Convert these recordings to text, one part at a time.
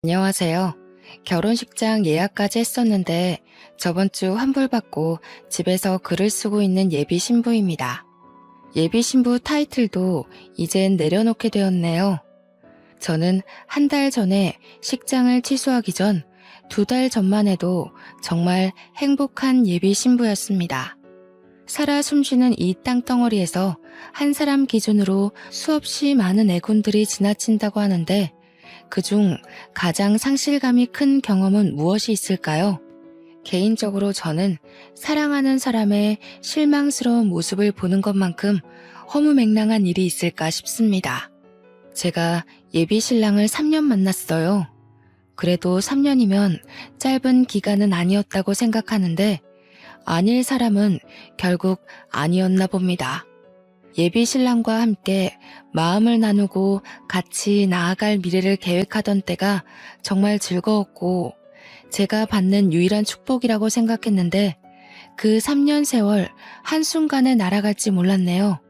안녕하세요. 결혼식장 예약까지 했었는데 저번 주 환불받고 집에서 글을 쓰고 있는 예비 신부입니다. 예비 신부 타이틀도 이젠 내려놓게 되었네요. 저는 한 달 전에 식장을 취소하기 전 2달 전만 해도 정말 행복한 예비 신부였습니다. 살아 숨쉬는 이 땅덩어리에서 한 사람 기준으로 수없이 많은 애군들이 지나친다고 하는데 그중 가장 상실감이 큰 경험은 무엇이 있을까요? 개인적으로 저는 사랑하는 사람의 실망스러운 모습을 보는 것만큼 허무맹랑한 일이 있을까 싶습니다. 제가 예비 신랑을 3년 만났어요. 그래도 3년이면 짧은 기간은 아니었다고 생각하는데 아닐 사람은 결국 아니었나 봅니다. 예비 신랑과 함께 마음을 나누고 같이 나아갈 미래를 계획하던 때가 정말 즐거웠고 제가 받는 유일한 축복이라고 생각했는데 그 3년 세월 한순간에 날아갈지 몰랐네요.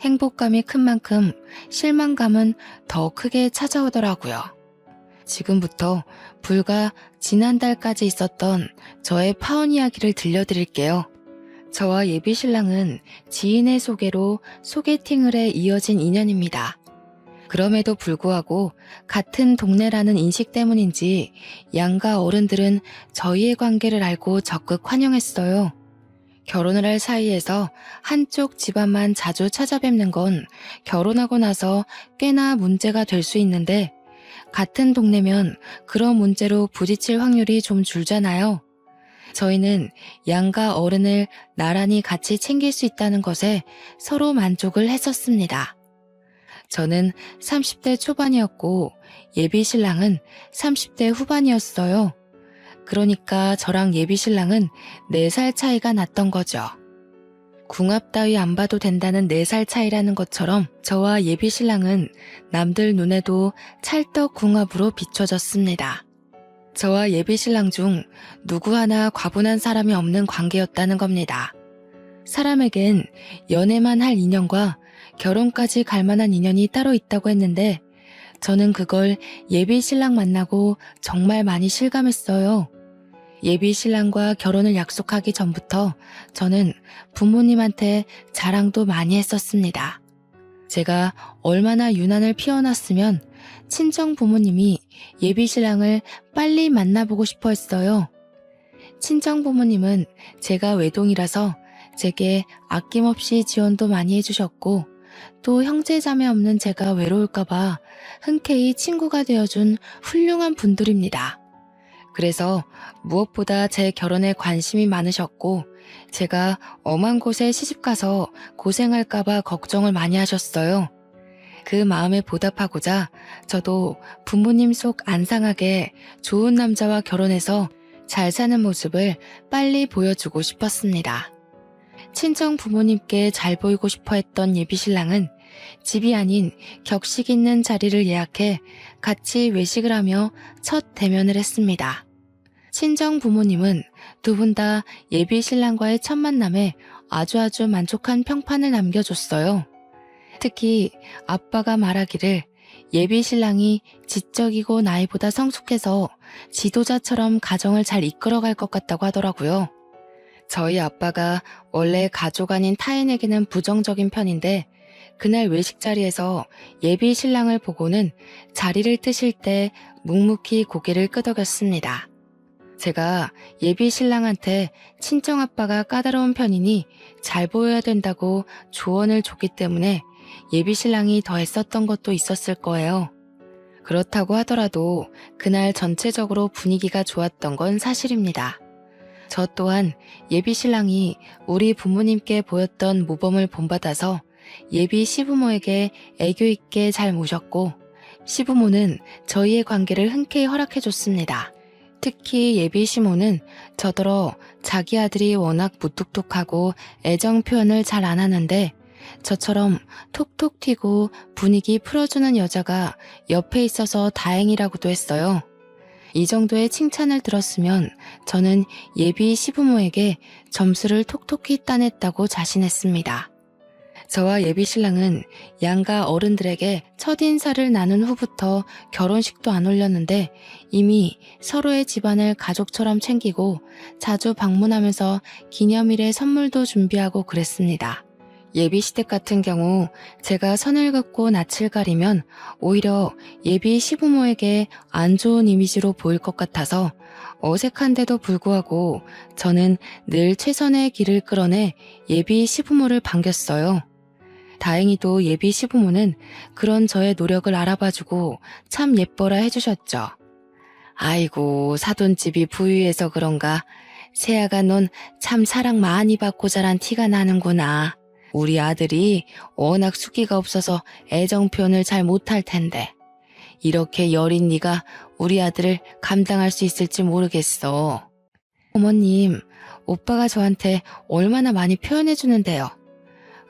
행복감이 큰 만큼 실망감은 더 크게 찾아오더라고요. 지금부터 불과 지난달까지 있었던 저의 파혼 이야기를 들려드릴게요. 저와 예비 신랑은 지인의 소개로 소개팅을 해 이어진 인연입니다. 그럼에도 불구하고 같은 동네라는 인식 때문인지 양가 어른들은 저희의 관계를 알고 적극 환영했어요. 결혼을 할 사이에서 한쪽 집안만 자주 찾아뵙는 건 결혼하고 나서 꽤나 문제가 될 수 있는데 같은 동네면 그런 문제로 부딪힐 확률이 좀 줄잖아요. 저희는 양가 어른을 나란히 같이 챙길 수 있다는 것에 서로 만족을 했었습니다. 저는 30대 초반이었고 예비 신랑은 30대 후반이었어요. 그러니까 저랑 예비 신랑은 4살 차이가 났던 거죠. 궁합 따위 안 봐도 된다는 4살 차이라는 것처럼 저와 예비 신랑은 남들 눈에도 찰떡 궁합으로 비춰졌습니다. 저와 예비 신랑 중 누구 하나 과분한 사람이 없는 관계였다는 겁니다. 사람에겐 연애만 할 인연과 결혼까지 갈 만한 인연이 따로 있다고 했는데 저는 그걸 예비 신랑 만나고 정말 많이 실감했어요. 예비 신랑과 결혼을 약속하기 전부터 저는 부모님한테 자랑도 많이 했었습니다. 제가 얼마나 유난을 피워놨으면 친정 부모님이 예비 신랑을 빨리 만나보고 싶어 했어요. 친정 부모님은 제가 외동이라서 제게 아낌없이 지원도 많이 해주셨고 또 형제 자매 없는 제가 외로울까봐 흔쾌히 친구가 되어준 훌륭한 분들입니다. 그래서 무엇보다 제 결혼에 관심이 많으셨고 제가 엄한 곳에 시집가서 고생할까봐 걱정을 많이 하셨어요. 그 마음에 보답하고자 저도 부모님 속 안 상하게 좋은 남자와 결혼해서 잘 사는 모습을 빨리 보여주고 싶었습니다. 친정 부모님께 잘 보이고 싶어 했던 예비 신랑은 집이 아닌 격식 있는 자리를 예약해 같이 외식을 하며 첫 대면을 했습니다. 친정 부모님은 두 분 다 예비 신랑과의 첫 만남에 아주 만족한 평판을 남겨줬어요. 특히 아빠가 말하기를 예비 신랑이 지적이고 나이보다 성숙해서 지도자처럼 가정을 잘 이끌어갈 것 같다고 하더라고요. 저희 아빠가 원래 가족 아닌 타인에게는 부정적인 편인데 그날 외식 자리에서 예비 신랑을 보고는 자리를 뜨실 때 묵묵히 고개를 끄덕였습니다. 제가 예비 신랑한테 친정아빠가 까다로운 편이니 잘 보여야 된다고 조언을 줬기 때문에 예비 신랑이 더 애썼던 것도 있었을 거예요. 그렇다고 하더라도 그날 전체적으로 분위기가 좋았던 건 사실입니다. 저 또한 예비 신랑이 우리 부모님께 보였던 모범을 본받아서 예비 시부모에게 애교 있게 잘 모셨고 시부모는 저희의 관계를 흔쾌히 허락해줬습니다. 특히 예비 시모는 저더러 자기 아들이 워낙 무뚝뚝하고 애정 표현을 잘 안 하는데 저처럼 톡톡 튀고 분위기 풀어주는 여자가 옆에 있어서 다행이라고도 했어요. 이 정도의 칭찬을 들었으면 저는 예비 시부모에게 점수를 톡톡히 따냈다고 자신했습니다. 저와 예비 신랑은 양가 어른들에게 첫인사를 나눈 후부터 결혼식도 안 올렸는데 이미 서로의 집안을 가족처럼 챙기고 자주 방문하면서 기념일에 선물도 준비하고 그랬습니다. 예비 시댁 같은 경우 제가 선을 긋고 낯을 가리면 오히려 예비 시부모에게 안 좋은 이미지로 보일 것 같아서 어색한데도 불구하고 저는 늘 최선의 길을 끌어내 예비 시부모를 반겼어요. 다행히도 예비 시부모는 그런 저의 노력을 알아봐주고 참 예뻐라 해주셨죠. 아이고, 사돈집이 부유해서 그런가. 새아가 넌 참 사랑 많이 받고 자란 티가 나는구나. 우리 아들이 워낙 숫기가 없어서 애정 표현을 잘 못할 텐데. 이렇게 여린 네가 우리 아들을 감당할 수 있을지 모르겠어. 어머님, 오빠가 저한테 얼마나 많이 표현해 주는데요.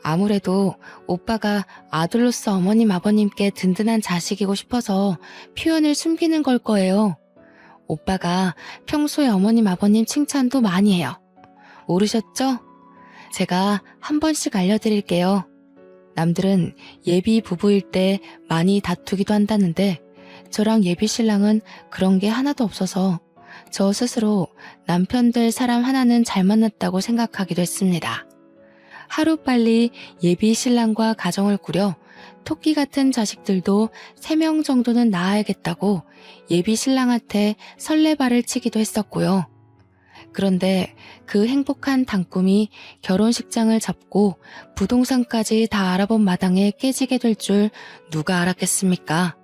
아무래도 오빠가 아들로서 어머님 아버님께 든든한 자식이고 싶어서 표현을 숨기는 걸 거예요. 오빠가 평소에 어머님 아버님 칭찬도 많이 해요. 모르셨죠? 제가 한 번씩 알려드릴게요. 남들은 예비 부부일 때 많이 다투기도 한다는데 저랑 예비 신랑은 그런 게 하나도 없어서 저 스스로 남편 될 사람 하나는 잘 만났다고 생각하기도 했습니다. 하루빨리 예비 신랑과 가정을 꾸려 토끼 같은 자식들도 3명 정도는 낳아야겠다고 예비 신랑한테 설레발을 치기도 했었고요. 그런데 그 행복한 단꿈이 결혼식장을 잡고 부동산까지 다 알아본 마당에 깨지게 될 줄 누가 알았겠습니까?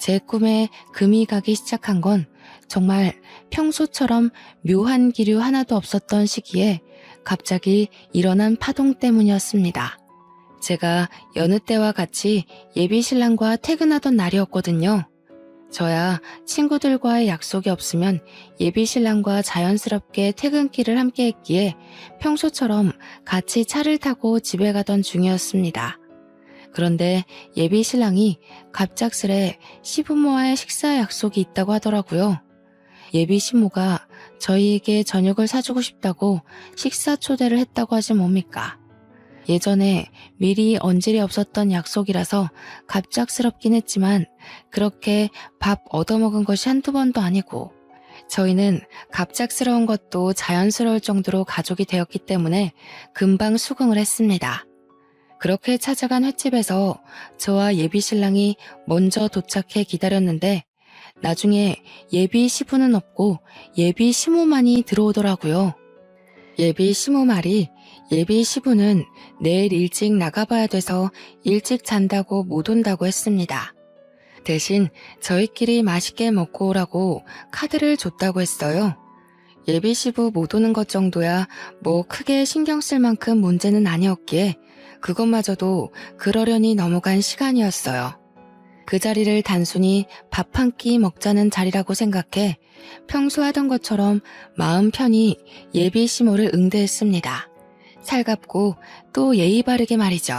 제 꿈에 금이 가기 시작한 건 정말 평소처럼 묘한 기류 하나도 없었던 시기에 갑자기 일어난 파동 때문이었습니다. 제가 여느 때와 같이 예비 신랑과 퇴근하던 날이었거든요. 저야 친구들과의 약속이 없으면 예비 신랑과 자연스럽게 퇴근길을 함께 했기에 평소처럼 같이 차를 타고 집에 가던 중이었습니다. 그런데 예비 신랑이 갑작스레 시부모와의 식사 약속이 있다고 하더라고요. 예비 시모가 저희에게 저녁을 사주고 싶다고 식사 초대를 했다고 하지 뭡니까? 예전에 미리 언질이 없었던 약속이라서 갑작스럽긴 했지만 그렇게 밥 얻어먹은 것이 한두 번도 아니고 저희는 갑작스러운 것도 자연스러울 정도로 가족이 되었기 때문에 금방 수긍을 했습니다. 그렇게 찾아간 횟집에서 저와 예비 신랑이 먼저 도착해 기다렸는데 나중에 예비 시부는 없고 예비 시모만이 들어오더라고요. 예비 시모 말이 예비 시부는 내일 일찍 나가봐야 돼서 일찍 잔다고 못 온다고 했습니다. 대신 저희끼리 맛있게 먹고 오라고 카드를 줬다고 했어요. 예비 시부 못 오는 것 정도야 뭐 크게 신경 쓸 만큼 문제는 아니었기에 그것마저도 그러려니 넘어간 시간이었어요. 그 자리를 단순히 밥 한 끼 먹자는 자리라고 생각해 평소 하던 것처럼 마음 편히 예비 시모를 응대했습니다. 살갑고 또 예의 바르게 말이죠.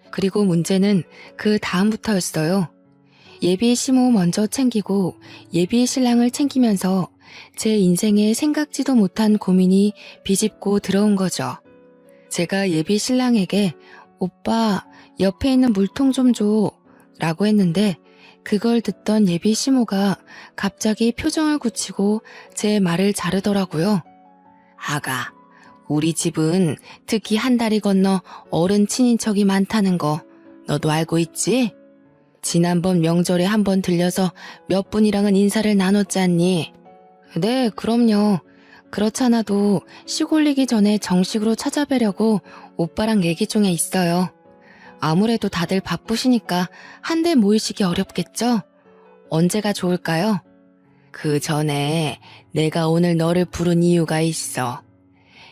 그리고 문제는 그 다음부터였어요. 예비 시모 먼저 챙기고 예비 신랑을 챙기면서 제 인생에 생각지도 못한 고민이 비집고 들어온 거죠. 제가 예비 신랑에게 오빠 옆에 있는 물통 좀 줘 라고 했는데 그걸 듣던 예비 시모가 갑자기 표정을 굳히고 제 말을 자르더라고요. 아가, 우리 집은 특히 한 다리 건너 어른 친인척이 많다는 거 너도 알고 있지? 지난번 명절에 한번 들려서 몇 분이랑은 인사를 나눴잖니? 네, 그럼요. 그렇잖아도 시골리기 전에 정식으로 찾아뵈려고 오빠랑 얘기 중에 있어요. 아무래도 다들 바쁘시니까 한데 모이시기 어렵겠죠? 언제가 좋을까요? 그 전에 내가 오늘 너를 부른 이유가 있어.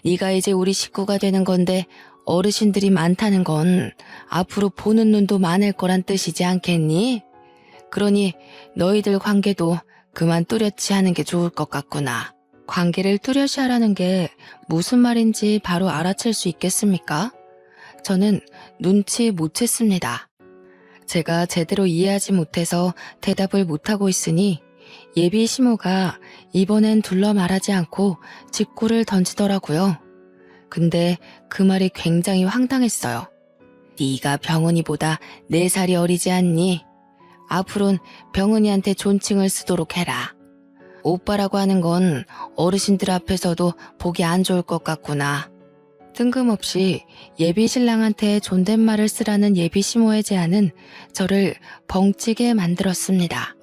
네가 이제 우리 식구가 되는 건데 어르신들이 많다는 건 앞으로 보는 눈도 많을 거란 뜻이지 않겠니? 그러니 너희들 관계도 그만 뚜렷이 하는 게 좋을 것 같구나. 관계를 뚜렷이 하라는 게 무슨 말인지 바로 알아챌 수 있겠습니까? 저는 눈치 못 챘습니다. 제가 제대로 이해하지 못해서 대답을 못하고 있으니 예비 시모가 이번엔 둘러 말하지 않고 직구를 던지더라고요. 근데 그 말이 굉장히 황당했어요. 네가 병은이보다 4살이 어리지 않니? 앞으론 병은이한테 존칭을 쓰도록 해라. 오빠라고 하는 건 어르신들 앞에서도 보기 안 좋을 것 같구나. 뜬금없이 예비 신랑한테 존댓말을 쓰라는 예비 시모의 제안은 저를 벙찌게 만들었습니다.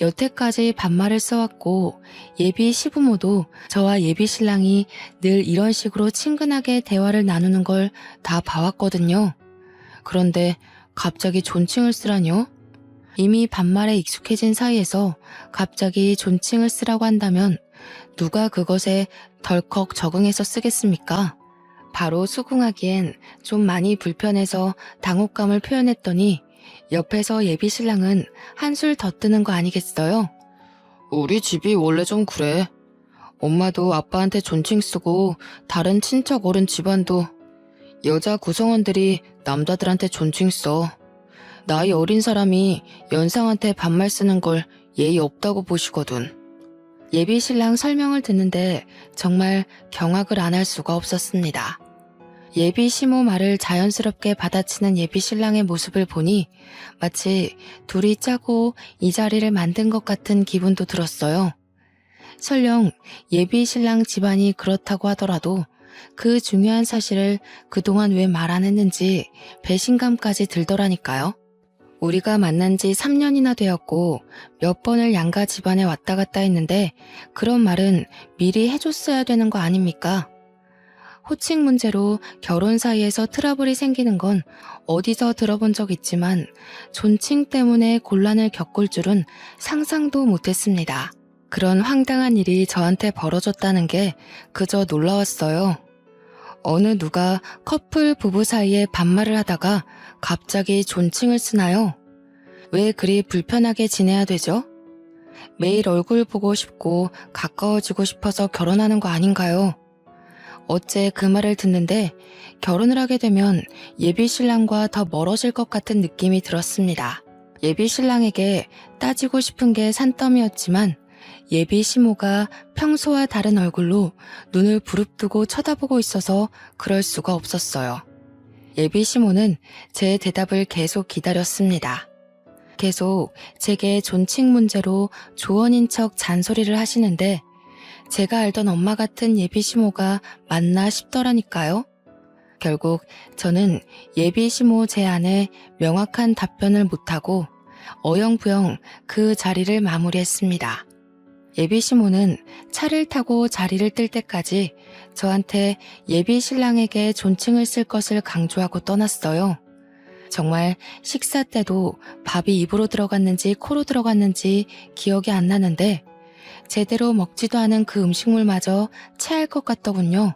여태까지 반말을 써왔고 예비 시부모도 저와 예비 신랑이 늘 이런 식으로 친근하게 대화를 나누는 걸 다 봐왔거든요. 그런데 갑자기 존칭을 쓰라뇨? 이미 반말에 익숙해진 사이에서 갑자기 존칭을 쓰라고 한다면 누가 그것에 덜컥 적응해서 쓰겠습니까? 바로 수긍하기엔 좀 많이 불편해서 당혹감을 표현했더니 옆에서 예비 신랑은 한술 더 뜨는 거 아니겠어요? 우리 집이 원래 좀 그래. 엄마도 아빠한테 존칭 쓰고 다른 친척 어른 집안도 여자 구성원들이 남자들한테 존칭 써. 나이 어린 사람이 연상한테 반말 쓰는 걸 예의 없다고 보시거든. 예비 신랑 설명을 듣는데 정말 경악을 안 할 수가 없었습니다. 예비 시모 말을 자연스럽게 받아치는 예비 신랑의 모습을 보니 마치 둘이 짜고 이 자리를 만든 것 같은 기분도 들었어요. 설령 예비 신랑 집안이 그렇다고 하더라도 그 중요한 사실을 그동안 왜 말 안 했는지 배신감까지 들더라니까요. 우리가 만난 지 3년이나 되었고 몇 번을 양가 집안에 왔다 갔다 했는데 그런 말은 미리 해줬어야 되는 거 아닙니까? 호칭 문제로 결혼 사이에서 트러블이 생기는 건 어디서 들어본 적 있지만 존칭 때문에 곤란을 겪을 줄은 상상도 못했습니다. 그런 황당한 일이 저한테 벌어졌다는 게 그저 놀라웠어요. 어느 누가 커플 부부 사이에 반말을 하다가 갑자기 존칭을 쓰나요? 왜 그리 불편하게 지내야 되죠? 매일 얼굴 보고 싶고 가까워지고 싶어서 결혼하는 거 아닌가요? 어째 그 말을 듣는데 결혼을 하게 되면 예비 신랑과 더 멀어질 것 같은 느낌이 들었습니다. 예비 신랑에게 따지고 싶은 게 산더미였지만 예비 시모가 평소와 다른 얼굴로 눈을 부릅뜨고 쳐다보고 있어서 그럴 수가 없었어요. 예비 시모는 제 대답을 계속 기다렸습니다. 계속 제게 존칭 문제로 조언인 척 잔소리를 하시는데 제가 알던 엄마 같은 예비 시모가 맞나 싶더라니까요. 결국 저는 예비 시모 제안에 명확한 답변을 못하고 어영부영 그 자리를 마무리했습니다. 예비 시모는 차를 타고 자리를 뜰 때까지 저한테 예비 신랑에게 존칭을 쓸 것을 강조하고 떠났어요. 정말 식사 때도 밥이 입으로 들어갔는지 코로 들어갔는지 기억이 안 나는데 제대로 먹지도 않은 그 음식물마저 체할 것 같더군요.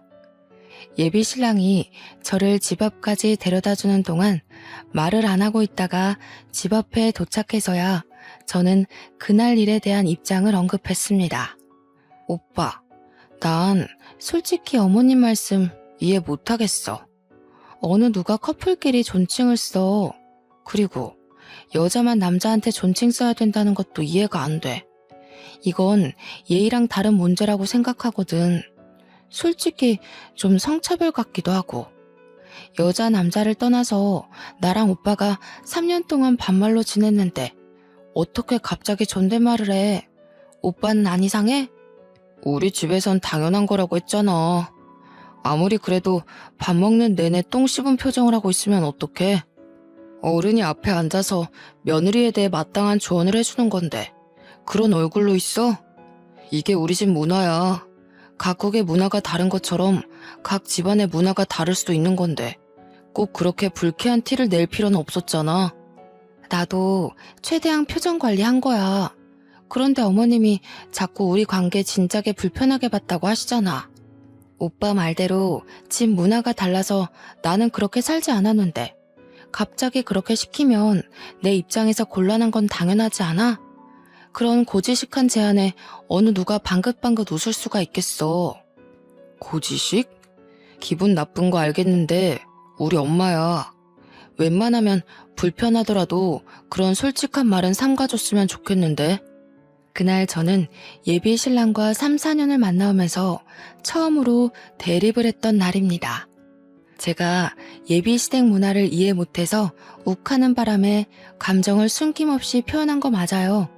예비 신랑이 저를 집 앞까지 데려다주는 동안 말을 안 하고 있다가 집 앞에 도착해서야 저는 그날 일에 대한 입장을 언급했습니다. 오빠, 난 솔직히 어머님 말씀 이해 못하겠어. 어느 누가 커플끼리 존칭을 써. 그리고 여자만 남자한테 존칭 써야 된다는 것도 이해가 안 돼. 이건 예의랑 다른 문제라고 생각하거든. 솔직히 좀 성차별 같기도 하고. 여자 남자를 떠나서 나랑 오빠가 3년 동안 반말로 지냈는데 어떻게 갑자기 존댓말을 해? 오빠는 안 이상해? 우리 집에선 당연한 거라고 했잖아. 아무리 그래도 밥 먹는 내내 똥 씹은 표정을 하고 있으면 어떡해? 어른이 앞에 앉아서 며느리에 대해 마땅한 조언을 해주는 건데 그런 얼굴로 있어? 이게 우리 집 문화야. 각국의 문화가 다른 것처럼 각 집안의 문화가 다를 수도 있는 건데 꼭 그렇게 불쾌한 티를 낼 필요는 없었잖아. 나도 최대한 표정 관리한 거야. 그런데 어머님이 자꾸 우리 관계 진작에 불편하게 봤다고 하시잖아. 오빠 말대로 집 문화가 달라서 나는 그렇게 살지 않았는데 갑자기 그렇게 시키면 내 입장에서 곤란한 건 당연하지 않아? 그런 고지식한 제안에 어느 누가 방긋방긋 웃을 수가 있겠어. 고지식? 기분 나쁜 거 알겠는데 우리 엄마야. 웬만하면 불편하더라도 그런 솔직한 말은 삼가줬으면 좋겠는데. 그날 저는 예비 신랑과 3, 4년을 만나오면서 처음으로 대립을 했던 날입니다. 제가 예비 시댁 문화를 이해 못해서 욱하는 바람에 감정을 숨김없이 표현한 거 맞아요.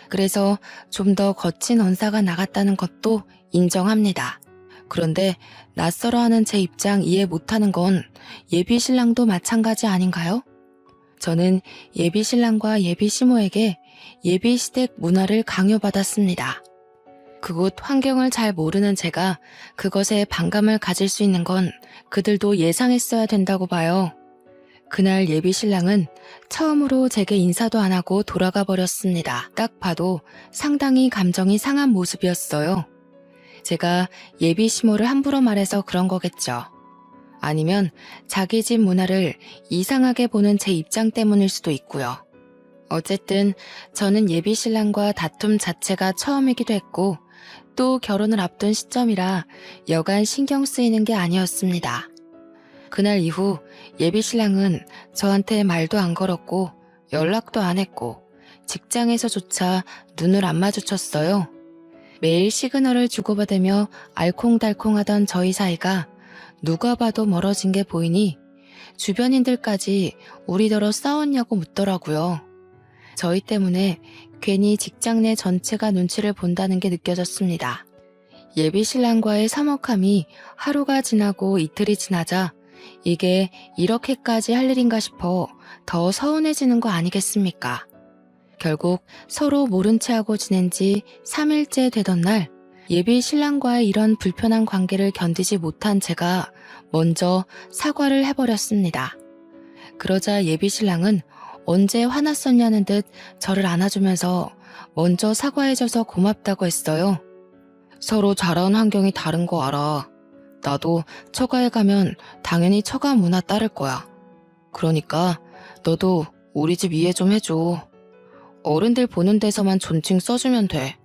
그래서 좀 더 거친 언사가 나갔다는 것도 인정합니다. 그런데 낯설어하는 제 입장 이해 못하는 건 예비 신랑도 마찬가지 아닌가요? 저는 예비 신랑과 예비 시모에게 예비 시댁 문화를 강요받았습니다. 그곳 환경을 잘 모르는 제가 그것에 반감을 가질 수 있는 건 그들도 예상했어야 된다고 봐요. 그날 예비 신랑은 처음으로 제게 인사도 안 하고 돌아가 버렸습니다. 딱 봐도 상당히 감정이 상한 모습이었어요. 제가 예비 시모를 함부로 말해서 그런 거겠죠. 아니면 자기 집 문화를 이상하게 보는 제 입장 때문일 수도 있고요. 어쨌든 저는 예비 신랑과 다툼 자체가 처음이기도 했고 또 결혼을 앞둔 시점이라 여간 신경 쓰이는 게 아니었습니다. 그날 이후 예비 신랑은 저한테 말도 안 걸었고 연락도 안 했고 직장에서조차 눈을 안 마주쳤어요. 매일 시그널을 주고받으며 알콩달콩하던 저희 사이가 누가 봐도 멀어진 게 보이니 주변인들까지 우리더러 싸웠냐고 묻더라고요. 저희 때문에 괜히 직장 내 전체가 눈치를 본다는 게 느껴졌습니다. 예비 신랑과의 서먹함이 하루가 지나고 이틀이 지나자 이게 이렇게까지 할 일인가 싶어 더 서운해지는 거 아니겠습니까? 결국 서로 모른 채 하고 지낸 지 3일째 되던 날 예비 신랑과의 이런 불편한 관계를 견디지 못한 제가 먼저 사과를 해버렸습니다. 그러자 예비 신랑은 언제 화났었냐는 듯 저를 안아주면서 먼저 사과해줘서 고맙다고 했어요. 서로 자라온 환경이 다른 거 알아. 나도 처가에 가면 당연히 처가 문화 따를 거야. 그러니까 너도 우리 집 이해 좀 해줘. 어른들 보는 데서만 존칭 써주면 돼.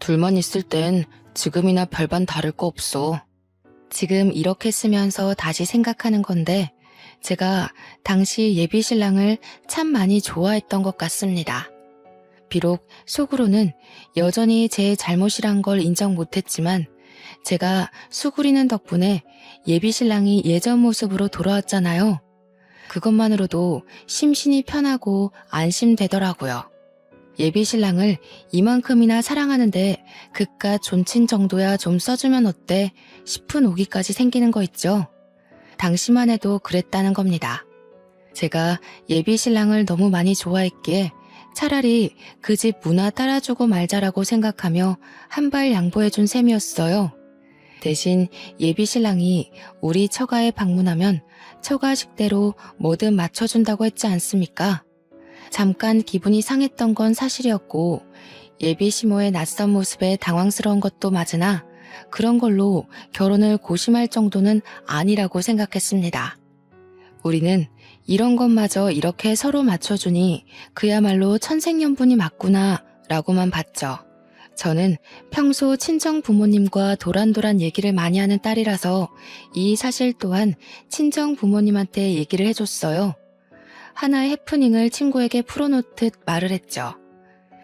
둘만 있을 땐 지금이나 별반 다를 거 없어. 지금 이렇게 쓰면서 다시 생각하는 건데 제가 당시 예비 신랑을 참 많이 좋아했던 것 같습니다. 비록 속으로는 여전히 제 잘못이란 걸 인정 못했지만 제가 수구리는 덕분에 예비 신랑이 예전 모습으로 돌아왔잖아요. 그것만으로도 심신이 편하고 안심되더라고요. 예비 신랑을 이만큼이나 사랑하는데 그깟 존친 정도야 좀 써주면 어때 싶은 오기까지 생기는 거 있죠. 당시만 해도 그랬다는 겁니다. 제가 예비 신랑을 너무 많이 좋아했기에 차라리 그 집 문화 따라주고 말자라고 생각하며 한 발 양보해준 셈이었어요. 대신 예비 신랑이 우리 처가에 방문하면 처가식대로 뭐든 맞춰준다고 했지 않습니까? 잠깐 기분이 상했던 건 사실이었고 예비 시모의 낯선 모습에 당황스러운 것도 맞으나 그런 걸로 결혼을 고심할 정도는 아니라고 생각했습니다. 우리는 이런 것마저 이렇게 서로 맞춰주니 그야말로 천생연분이 맞구나 라고만 봤죠. 저는 평소 친정 부모님과 도란도란 얘기를 많이 하는 딸이라서 이 사실 또한 친정 부모님한테 얘기를 해줬어요. 하나의 해프닝을 친구에게 풀어놓듯 말을 했죠.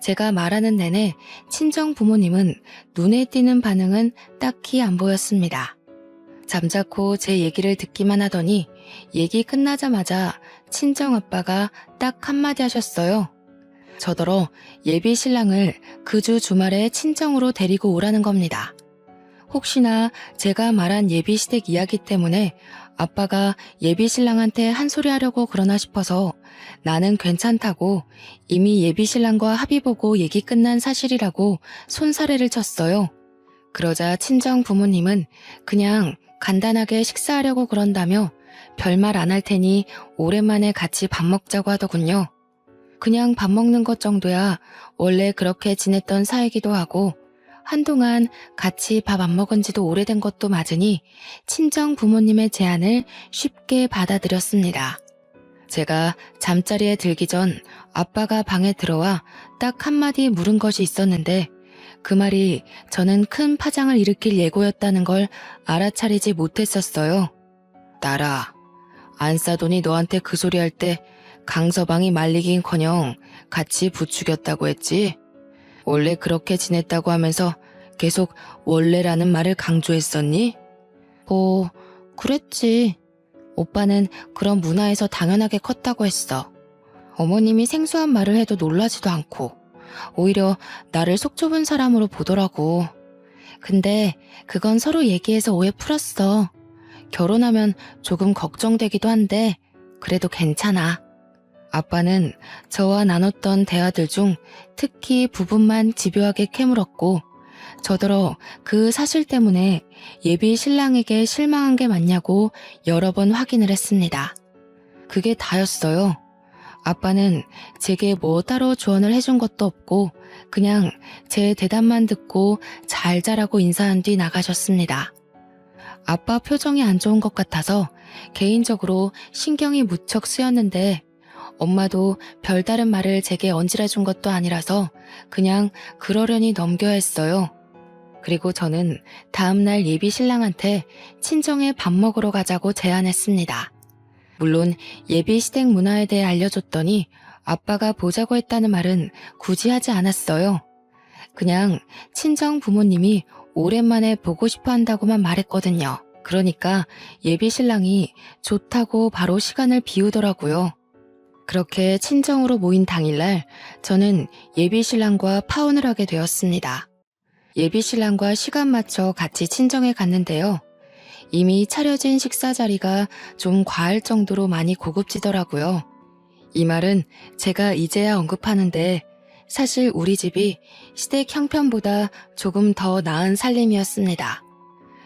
제가 말하는 내내 친정 부모님은 눈에 띄는 반응은 딱히 안 보였습니다. 잠자코 제 얘기를 듣기만 하더니 얘기 끝나자마자 친정 아빠가 딱 한마디 하셨어요. 저더러 예비 신랑을 그 주 주말에 친정으로 데리고 오라는 겁니다. 혹시나 제가 말한 예비 시댁 이야기 때문에 아빠가 예비 신랑한테 한 소리 하려고 그러나 싶어서 나는 괜찮다고 이미 예비 신랑과 합의 보고 얘기 끝난 사실이라고 손사래를 쳤어요. 그러자 친정 부모님은 그냥 간단하게 식사하려고 그런다며 별말 안 할 테니 오랜만에 같이 밥 먹자고 하더군요. 그냥 밥 먹는 것 정도야 원래 그렇게 지냈던 사이기도 하고 한동안 같이 밥 안 먹은 지도 오래된 것도 맞으니 친정 부모님의 제안을 쉽게 받아들였습니다. 제가 잠자리에 들기 전 아빠가 방에 들어와 딱 한마디 물은 것이 있었는데 그 말이 저는 큰 파장을 일으킬 예고였다는 걸 알아차리지 못했었어요. 딸아, 안 싸더니 너한테 그 소리 할 때 강서방이 말리긴커녕 같이 부추겼다고 했지? 원래 그렇게 지냈다고 하면서 계속 원래라는 말을 강조했었니? 그랬지. 오빠는 그런 문화에서 당연하게 컸다고 했어. 어머님이 생소한 말을 해도 놀라지도 않고 오히려 나를 속 좁은 사람으로 보더라고. 근데 그건 서로 얘기해서 오해 풀었어. 결혼하면 조금 걱정되기도 한데 그래도 괜찮아. 아빠는 저와 나눴던 대화들 중 특히 부분만 집요하게 캐물었고 저더러 그 사실 때문에 예비 신랑에게 실망한 게 맞냐고 여러 번 확인을 했습니다. 그게 다였어요. 아빠는 제게 뭐 따로 조언을 해준 것도 없고 그냥 제 대답만 듣고 잘 자라고 인사한 뒤 나가셨습니다. 아빠 표정이 안 좋은 것 같아서 개인적으로 신경이 무척 쓰였는데 엄마도 별다른 말을 제게 얹으려 준 것도 아니라서 그냥 그러려니 넘겨야 했어요. 그리고 저는 다음날 예비 신랑한테 친정에 밥 먹으러 가자고 제안했습니다. 물론 예비 시댁 문화에 대해 알려줬더니 아빠가 보자고 했다는 말은 굳이 하지 않았어요. 그냥 친정 부모님이 오랜만에 보고 싶어 한다고만 말했거든요. 그러니까 예비 신랑이 좋다고 바로 시간을 비우더라고요. 그렇게 친정으로 모인 당일날 저는 예비 신랑과 파혼을 하게 되었습니다. 예비 신랑과 시간 맞춰 같이 친정에 갔는데요. 이미 차려진 식사 자리가 좀 과할 정도로 많이 고급지더라고요. 이 말은 제가 이제야 언급하는데 사실 우리 집이 시댁 형편보다 조금 더 나은 살림이었습니다.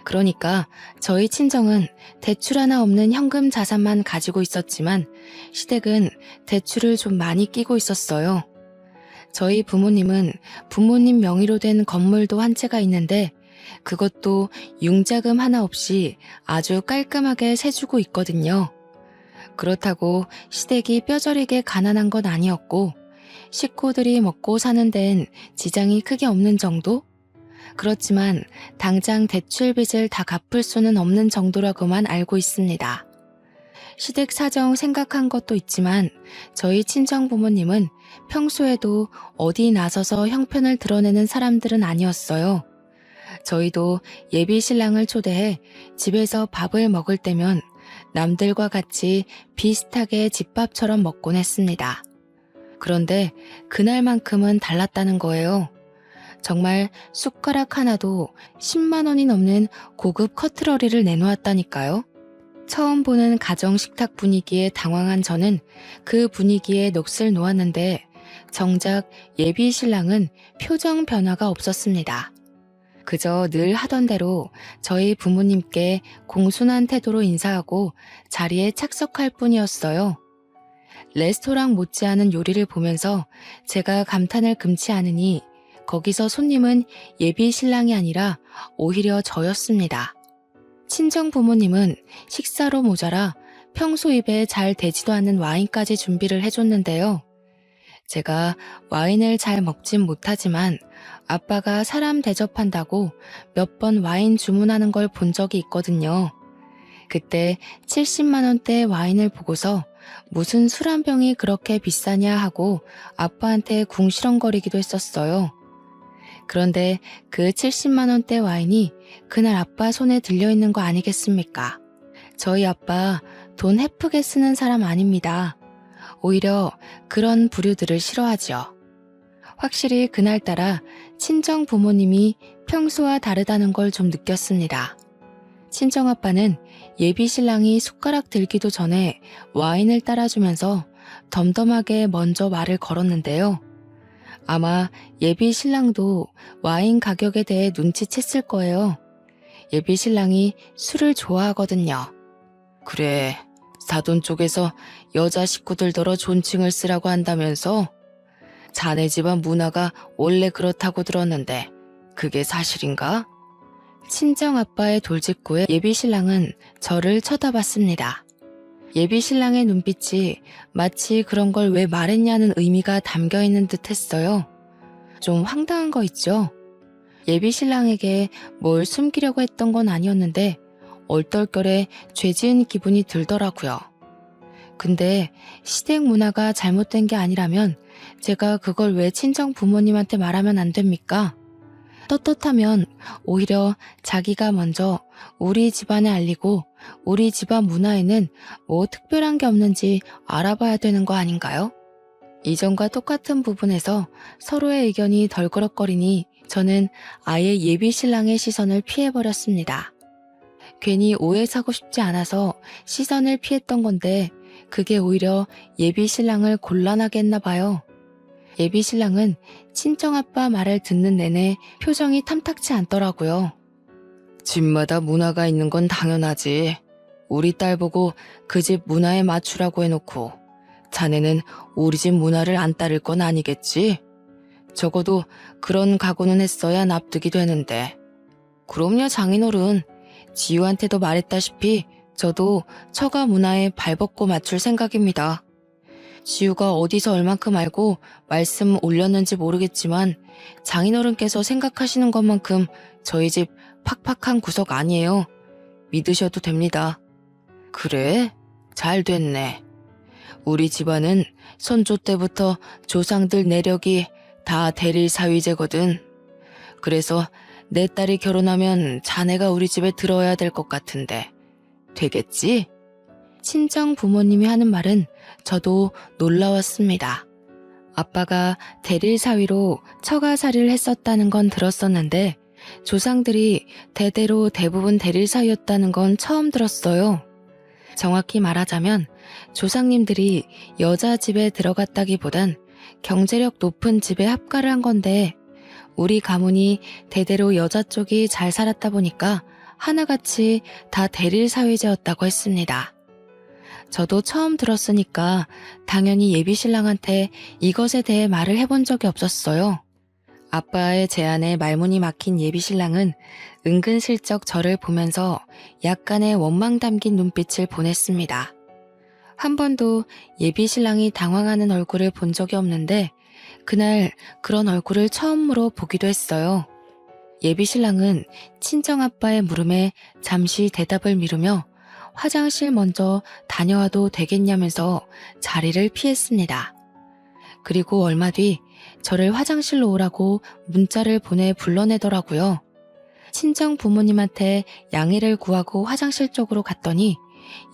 그러니까 저희 친정은 대출 하나 없는 현금 자산만 가지고 있었지만 시댁은 대출을 좀 많이 끼고 있었어요. 저희 부모님은 부모님 명의로 된 건물도 한 채가 있는데 그것도 융자금 하나 없이 아주 깔끔하게 세주고 있거든요. 그렇다고 시댁이 뼈저리게 가난한 건 아니었고 식구들이 먹고 사는 데엔 지장이 크게 없는 정도? 그렇지만 당장 대출 빚을 다 갚을 수는 없는 정도라고만 알고 있습니다. 시댁 사정 생각한 것도 있지만 저희 친정 부모님은 평소에도 어디 나서서 형편을 드러내는 사람들은 아니었어요. 저희도 예비 신랑을 초대해 집에서 밥을 먹을 때면 남들과 같이 비슷하게 집밥처럼 먹곤 했습니다. 그런데 그날만큼은 달랐다는 거예요. 정말 숟가락 하나도 10만 원이 넘는 고급 커트러리를 내놓았다니까요. 처음 보는 가정식탁 분위기에 당황한 저는 그 분위기에 넋을 놓았는데 정작 예비 신랑은 표정 변화가 없었습니다. 그저 늘 하던 대로 저희 부모님께 공손한 태도로 인사하고 자리에 착석할 뿐이었어요. 레스토랑 못지않은 요리를 보면서 제가 감탄을 금치 않으니 거기서 손님은 예비 신랑이 아니라 오히려 저였습니다. 친정 부모님은 식사로 모자라 평소 입에 잘 되지도 않는 와인까지 준비를 해줬는데요. 제가 와인을 잘 먹진 못하지만 아빠가 사람 대접한다고 몇 번 와인 주문하는 걸 본 적이 있거든요. 그때 70만 원대 와인을 보고서 무슨 술 한 병이 그렇게 비싸냐 하고 아빠한테 궁시렁거리기도 했었어요. 그런데 그 70만 원대 와인이 그날 아빠 손에 들려있는 거 아니겠습니까? 저희 아빠 돈 헤프게 쓰는 사람 아닙니다. 오히려 그런 부류들을 싫어하죠. 확실히 그날따라 친정 부모님이 평소와 다르다는 걸 좀 느꼈습니다. 친정아빠는 예비 신랑이 숟가락 들기도 전에 와인을 따라주면서 덤덤하게 먼저 말을 걸었는데요. 아마 예비 신랑도 와인 가격에 대해 눈치챘을 거예요. 예비 신랑이 술을 좋아하거든요. 그래, 사돈 쪽에서 여자 식구들더러 존칭을 쓰라고 한다면서? 자네 집안 문화가 원래 그렇다고 들었는데 그게 사실인가? 친정아빠의 돌직구에 예비 신랑은 저를 쳐다봤습니다. 예비 신랑의 눈빛이 마치 그런 걸 왜 말했냐는 의미가 담겨있는 듯 했어요. 좀 황당한 거 있죠? 예비 신랑에게 뭘 숨기려고 했던 건 아니었는데 얼떨결에 죄 지은 기분이 들더라고요. 근데 시댁 문화가 잘못된 게 아니라면 제가 그걸 왜 친정 부모님한테 말하면 안 됩니까? 떳떳하면 오히려 자기가 먼저 우리 집안에 알리고 우리 집안 문화에는 뭐 특별한 게 없는지 알아봐야 되는 거 아닌가요? 이전과 똑같은 부분에서 서로의 의견이 덜그럭거리니 저는 아예 예비 신랑의 시선을 피해버렸습니다. 괜히 오해 사고 싶지 않아서 시선을 피했던 건데 그게 오히려 예비 신랑을 곤란하게 했나 봐요. 예비 신랑은 친정아빠 말을 듣는 내내 표정이 탐탁치 않더라고요. 집마다 문화가 있는 건 당연하지. 우리 딸 보고 그 집 문화에 맞추라고 해놓고 자네는 우리 집 문화를 안 따를 건 아니겠지? 적어도 그런 각오는 했어야 납득이 되는데. 그럼요, 장인어른. 지우한테도 말했다시피 저도 처가 문화에 발벗고 맞출 생각입니다. 지우가 어디서 얼만큼 알고 말씀 올렸는지 모르겠지만 장인어른께서 생각하시는 것만큼 저희 집 팍팍한 구석 아니에요. 믿으셔도 됩니다. 그래? 잘 됐네. 우리 집안은 선조 때부터 조상들 내력이 다 대릴 사위제거든. 그래서 내 딸이 결혼하면 자네가 우리 집에 들어야 될 것 같은데 되겠지? 친정 부모님이 하는 말은 저도 놀라웠습니다. 아빠가 대릴 사위로 처가살이를 했었다는 건 들었었는데 조상들이 대대로 대부분 대릴 사위였다는 건 처음 들었어요. 정확히 말하자면 조상님들이 여자 집에 들어갔다기보단 경제력 높은 집에 합가를 한 건데 우리 가문이 대대로 여자 쪽이 잘 살았다 보니까 하나같이 다 대릴 사위제였다고 했습니다. 저도 처음 들었으니까 당연히 예비 신랑한테 이것에 대해 말을 해본 적이 없었어요. 아빠의 제안에 말문이 막힌 예비 신랑은 은근슬쩍 저를 보면서 약간의 원망 담긴 눈빛을 보냈습니다. 한 번도 예비 신랑이 당황하는 얼굴을 본 적이 없는데 그날 그런 얼굴을 처음으로 보기도 했어요. 예비 신랑은 친정아빠의 물음에 잠시 대답을 미루며 화장실 먼저 다녀와도 되겠냐면서 자리를 피했습니다. 그리고 얼마 뒤 저를 화장실로 오라고 문자를 보내 불러내더라고요. 친정 부모님한테 양해를 구하고 화장실 쪽으로 갔더니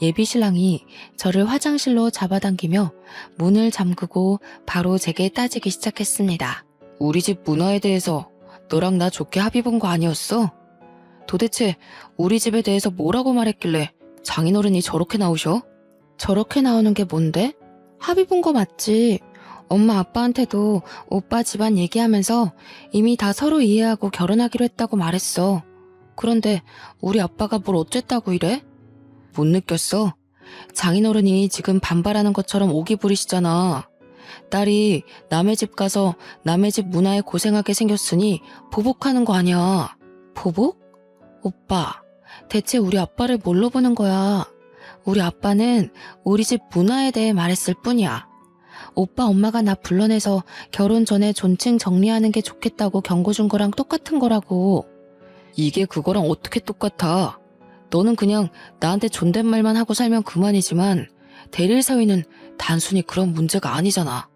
예비 신랑이 저를 화장실로 잡아당기며 문을 잠그고 바로 제게 따지기 시작했습니다. 우리 집 문화에 대해서 너랑 나 좋게 합의 본 거 아니었어? 도대체 우리 집에 대해서 뭐라고 말했길래 장인어른이 저렇게 나오셔? 저렇게 나오는 게 뭔데? 합의 본 거 맞지? 엄마 아빠한테도 오빠 집안 얘기하면서 이미 다 서로 이해하고 결혼하기로 했다고 말했어. 그런데 우리 아빠가 뭘 어쨌다고 이래? 못 느꼈어? 장인어른이 지금 반발하는 것처럼 오기 부리시잖아. 딸이 남의 집 가서 남의 집 문화에 고생하게 생겼으니 보복하는 거 아니야. 보복? 오빠, 대체 우리 아빠를 뭘로 보는 거야? 우리 아빠는 우리 집 문화에 대해 말했을 뿐이야. 오빠 엄마가 나 불러내서 결혼 전에 존칭 정리하는 게 좋겠다고 경고 준 거랑 똑같은 거라고. 이게 그거랑 어떻게 똑같아? 너는 그냥 나한테 존댓말만 하고 살면 그만이지만 대릴 사위는 단순히 그런 문제가 아니잖아.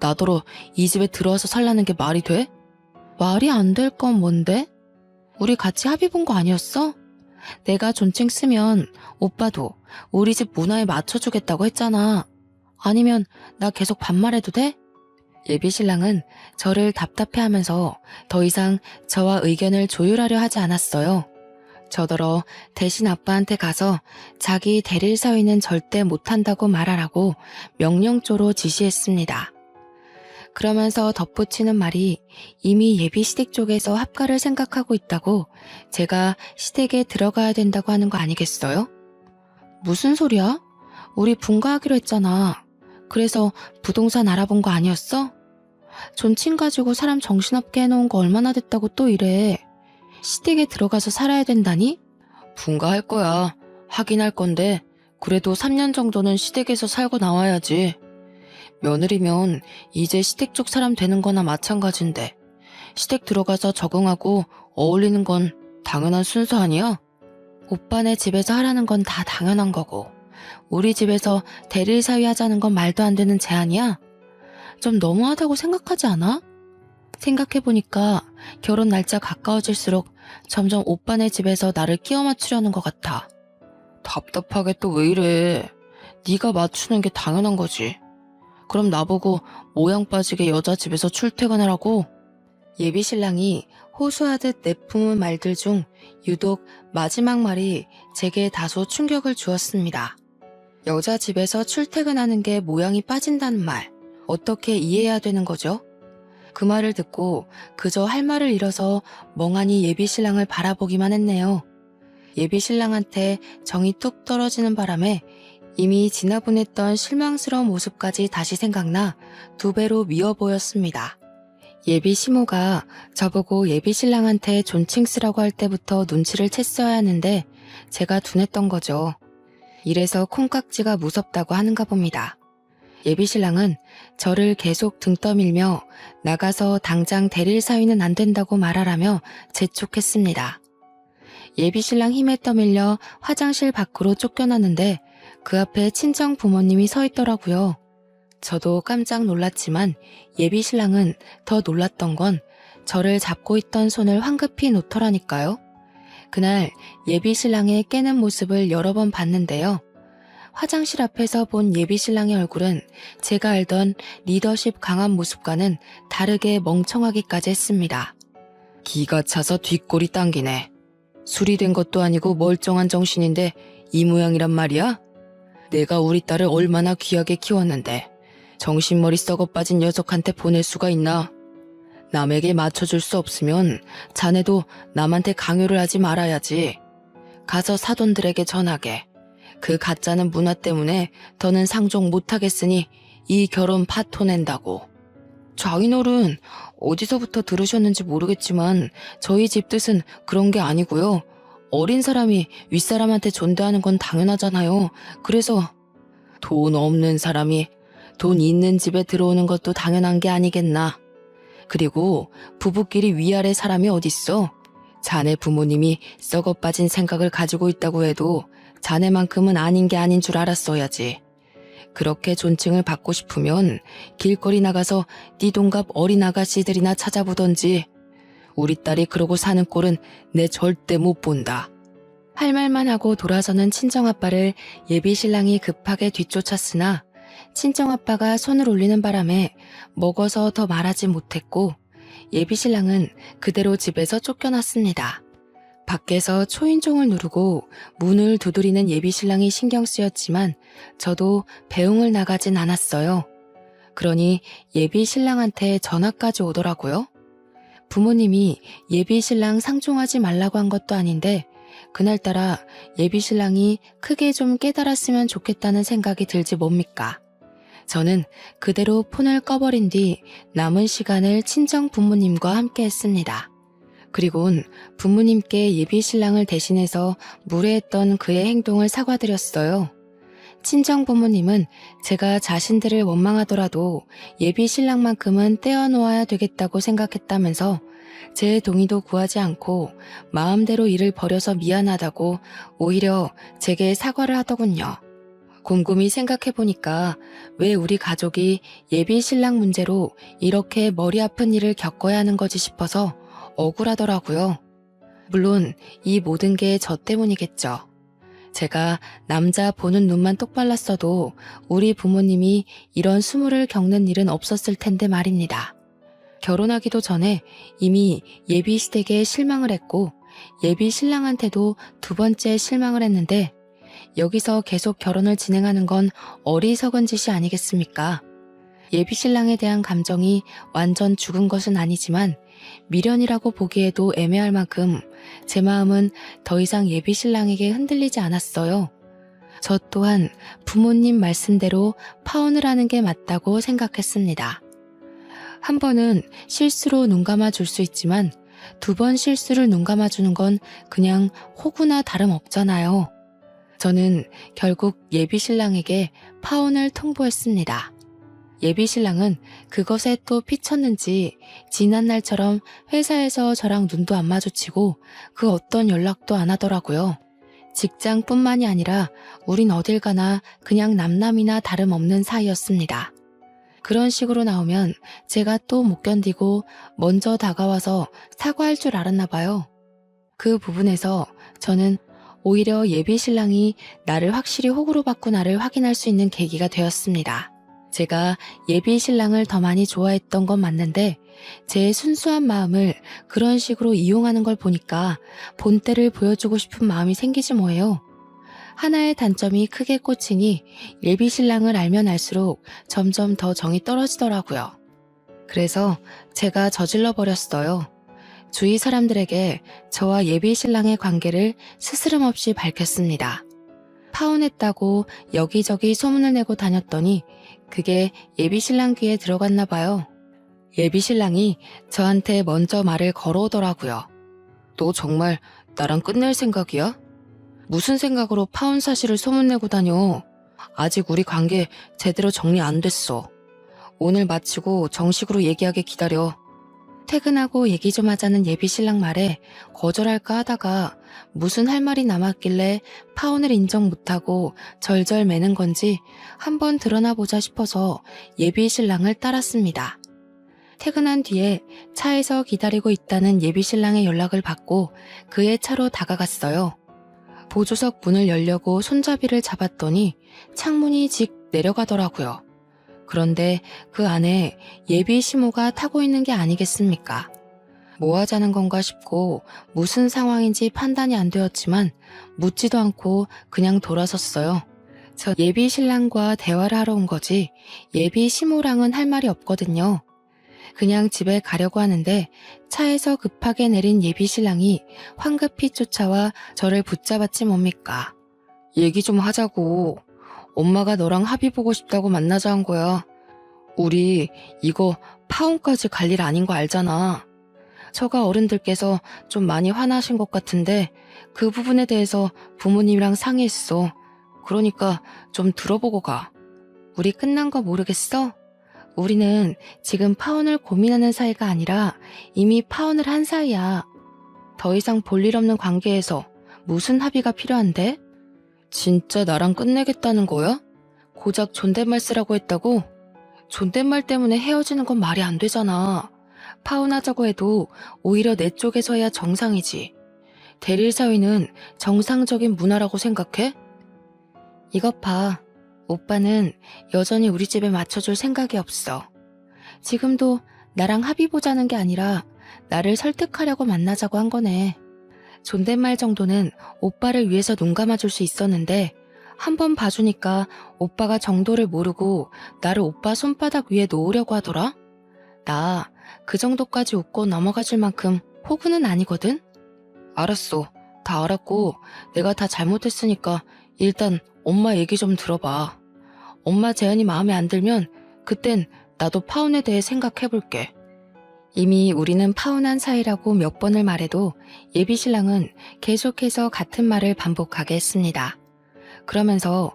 나더러 이 집에 들어와서 살라는 게 말이 돼? 말이 안 될 건 뭔데? 우리 같이 합의 본 거 아니었어? 내가 존칭 쓰면 오빠도 우리 집 문화에 맞춰주겠다고 했잖아. 아니면 나 계속 반말해도 돼? 예비 신랑은 저를 답답해하면서 더 이상 저와 의견을 조율하려 하지 않았어요. 저더러 대신 아빠한테 가서 자기 대릴 사위는 절대 못한다고 말하라고 명령조로 지시했습니다. 그러면서 덧붙이는 말이 이미 예비 시댁 쪽에서 합가를 생각하고 있다고 제가 시댁에 들어가야 된다고 하는 거 아니겠어요? 무슨 소리야? 우리 분가하기로 했잖아. 그래서 부동산 알아본 거 아니었어? 존칭 가지고 사람 정신없게 해놓은 거 얼마나 됐다고 또 이래. 시댁에 들어가서 살아야 된다니? 분가할 거야. 하긴 할 건데 그래도 3년 정도는 시댁에서 살고 나와야지. 며느리면 이제 시댁 쪽 사람 되는 거나 마찬가지인데 시댁 들어가서 적응하고 어울리는 건 당연한 순서 아니야? 오빠네 집에서 하라는 건 다 당연한 거고 우리 집에서 대릴 사위 하자는 건 말도 안 되는 제안이야? 좀 너무하다고 생각하지 않아? 생각해보니까 결혼 날짜 가까워질수록 점점 오빠네 집에서 나를 끼워 맞추려는 것 같아. 답답하게 또 왜 이래. 네가 맞추는 게 당연한 거지. 그럼 나보고 모양 빠지게 여자 집에서 출퇴근하라고? 예비 신랑이 호소하듯 내뿜은 말들 중 유독 마지막 말이 제게 다소 충격을 주었습니다. 여자 집에서 출퇴근하는 게 모양이 빠진다는 말, 어떻게 이해해야 되는 거죠? 그 말을 듣고 그저 할 말을 잃어서 멍하니 예비 신랑을 바라보기만 했네요. 예비 신랑한테 정이 뚝 떨어지는 바람에 이미 지나보냈던 실망스러운 모습까지 다시 생각나 2배로 미워 보였습니다. 예비 시모가 저보고 예비 신랑한테 존칭 쓰라고 할 때부터 눈치를 챘어야 하는데 제가 둔했던 거죠. 이래서 콩깍지가 무섭다고 하는가 봅니다. 예비 신랑은 저를 계속 등 떠밀며 나가서 당장 데릴 사위는 안 된다고 말하라며 재촉했습니다. 예비 신랑 힘에 떠밀려 화장실 밖으로 쫓겨났는데 그 앞에 친정 부모님이 서 있더라고요. 저도 깜짝 놀랐지만 예비 신랑은 더 놀랐던 건 저를 잡고 있던 손을 황급히 놓더라니까요. 그날 예비 신랑의 깨는 모습을 여러 번 봤는데요. 화장실 앞에서 본 예비 신랑의 얼굴은 제가 알던 리더십 강한 모습과는 다르게 멍청하기까지 했습니다. 기가 차서 뒷골이 당기네. 술이 된 것도 아니고 멀쩡한 정신인데 이 모양이란 말이야? 내가 우리 딸을 얼마나 귀하게 키웠는데 정신머리 썩어 빠진 녀석한테 보낼 수가 있나? 남에게 맞춰줄 수 없으면 자네도 남한테 강요를 하지 말아야지. 가서 사돈들에게 전하게. 그 가짜는 문화 때문에 더는 상종 못하겠으니 이 결혼 파토낸다고. 좌인어른, 어디서부터 들으셨는지 모르겠지만 저희 집 뜻은 그런 게 아니고요. 어린 사람이 윗사람한테 존대하는 건 당연하잖아요. 그래서 돈 없는 사람이 돈 있는 집에 들어오는 것도 당연한 게 아니겠나. 그리고 부부끼리 위아래 사람이 어딨어? 자네 부모님이 썩어 빠진 생각을 가지고 있다고 해도 자네만큼은 아닌 게 아닌 줄 알았어야지. 그렇게 존칭을 받고 싶으면 길거리 나가서 네 동갑 어린 아가씨들이나 찾아보던지. 우리 딸이 그러고 사는 꼴은 내 절대 못 본다. 할 말만 하고 돌아서는 친정아빠를 예비 신랑이 급하게 뒤쫓았으나 친정아빠가 손을 올리는 바람에 먹어서 더 말하지 못했고 예비 신랑은 그대로 집에서 쫓겨났습니다. 밖에서 초인종을 누르고 문을 두드리는 예비 신랑이 신경 쓰였지만 저도 배웅을 나가진 않았어요. 그러니 예비 신랑한테 전화까지 오더라고요. 부모님이 예비 신랑 상종하지 말라고 한 것도 아닌데 그날따라 예비 신랑이 크게 좀 깨달았으면 좋겠다는 생각이 들지 뭡니까? 저는 그대로 폰을 꺼버린 뒤 남은 시간을 친정 부모님과 함께 했습니다. 그리곤 부모님께 예비 신랑을 대신해서 무례했던 그의 행동을 사과드렸어요. 친정 부모님은 제가 자신들을 원망하더라도 예비 신랑만큼은 떼어놓아야 되겠다고 생각했다면서 제 동의도 구하지 않고 마음대로 일을 벌여서 미안하다고 오히려 제게 사과를 하더군요. 곰곰이 생각해보니까 왜 우리 가족이 예비 신랑 문제로 이렇게 머리 아픈 일을 겪어야 하는 거지 싶어서 억울하더라고요. 물론 이 모든 게 저 때문이겠죠. 제가 남자 보는 눈만 똑발랐어도 우리 부모님이 이런 수모를 겪는 일은 없었을 텐데 말입니다. 결혼하기도 전에 이미 예비 시댁에 실망을 했고 예비 신랑한테도 2번째 실망을 했는데 여기서 계속 결혼을 진행하는 건 어리석은 짓이 아니겠습니까? 예비 신랑에 대한 감정이 완전 죽은 것은 아니지만 미련이라고 보기에도 애매할 만큼 제 마음은 더 이상 예비 신랑에게 흔들리지 않았어요. 저 또한 부모님 말씀대로 파혼을 하는 게 맞다고 생각했습니다. 한 번은 실수로 눈 감아 줄 수 있지만 2번 실수를 눈 감아 주는 건 그냥 호구나 다름없잖아요. 저는 결국 예비 신랑에게 파혼을 통보했습니다. 예비 신랑은 그것에 또 피쳤는지 지난날처럼 회사에서 저랑 눈도 안 마주치고 그 어떤 연락도 안 하더라고요. 직장뿐만이 아니라 우린 어딜 가나 그냥 남남이나 다름없는 사이였습니다. 그런 식으로 나오면 제가 또 못 견디고 먼저 다가와서 사과할 줄 알았나 봐요. 그 부분에서 저는 오히려 예비 신랑이 나를 확실히 호구로 바꾸나를 확인할 수 있는 계기가 되었습니다. 제가 예비 신랑을 더 많이 좋아했던 건 맞는데 제 순수한 마음을 그런 식으로 이용하는 걸 보니까 본때를 보여주고 싶은 마음이 생기지 뭐예요. 하나의 단점이 크게 꽂히니 예비 신랑을 알면 알수록 점점 더 정이 떨어지더라고요. 그래서 제가 저질러 버렸어요. 주위 사람들에게 저와 예비 신랑의 관계를 스스럼 없이 밝혔습니다. 파혼했다고 여기저기 소문을 내고 다녔더니 그게 예비 신랑 귀에 들어갔나 봐요. 예비 신랑이 저한테 먼저 말을 걸어오더라고요. 너 정말 나랑 끝낼 생각이야? 무슨 생각으로 파혼 사실을 소문내고 다녀? 아직 우리 관계 제대로 정리 안 됐어. 오늘 마치고 정식으로 얘기하게 기다려. 퇴근하고 얘기 좀 하자는 예비 신랑 말에 거절할까 하다가 무슨 할 말이 남았길래 파혼을 인정 못하고 절절 매는 건지 한번 드러나 보자 싶어서 예비 신랑을 따랐습니다. 퇴근한 뒤에 차에서 기다리고 있다는 예비 신랑의 연락을 받고 그의 차로 다가갔어요. 보조석 문을 열려고 손잡이를 잡았더니 창문이 직 내려가더라고요. 그런데 그 안에 예비 시모가 타고 있는 게 아니겠습니까? 뭐 하자는 건가 싶고 무슨 상황인지 판단이 안 되었지만 묻지도 않고 그냥 돌아섰어요. 저 예비 신랑과 대화를 하러 온 거지 예비 시모랑은 할 말이 없거든요. 그냥 집에 가려고 하는데 차에서 급하게 내린 예비 신랑이 황급히 쫓아와 저를 붙잡았지 뭡니까? 얘기 좀 하자고. 엄마가 너랑 합의 보고 싶다고 만나자 한 거야. 우리 이거 파혼까지 갈 일 아닌 거 알잖아. 처가 어른들께서 좀 많이 화나신 것 같은데 그 부분에 대해서 부모님이랑 상의했어. 그러니까 좀 들어보고 가. 우리 끝난 거 모르겠어? 우리는 지금 파혼을 고민하는 사이가 아니라 이미 파혼을 한 사이야. 더 이상 볼 일 없는 관계에서 무슨 합의가 필요한데? 진짜 나랑 끝내겠다는 거야? 고작 존댓말 쓰라고 했다고? 존댓말 때문에 헤어지는 건 말이 안 되잖아. 파혼하자고 해도 오히려 내 쪽에서야 정상이지. 대릴 사위는 정상적인 문화라고 생각해? 이것 봐. 오빠는 여전히 우리 집에 맞춰줄 생각이 없어. 지금도 나랑 합의 보자는 게 아니라 나를 설득하려고 만나자고 한 거네. 존댓말 정도는 오빠를 위해서 눈 감아줄 수 있었는데 한번 봐주니까 오빠가 정도를 모르고 나를 오빠 손바닥 위에 놓으려고 하더라? 나 그 정도까지 웃고 넘어가줄 만큼 호구는 아니거든? 알았어. 다 알았고 내가 다 잘못했으니까 일단 엄마 얘기 좀 들어봐. 엄마 제안이 마음에 안 들면 그땐 나도 파혼에 대해 생각해볼게. 이미 우리는 파혼한 사이라고 몇 번을 말해도 예비 신랑은 계속해서 같은 말을 반복하게 했습니다. 그러면서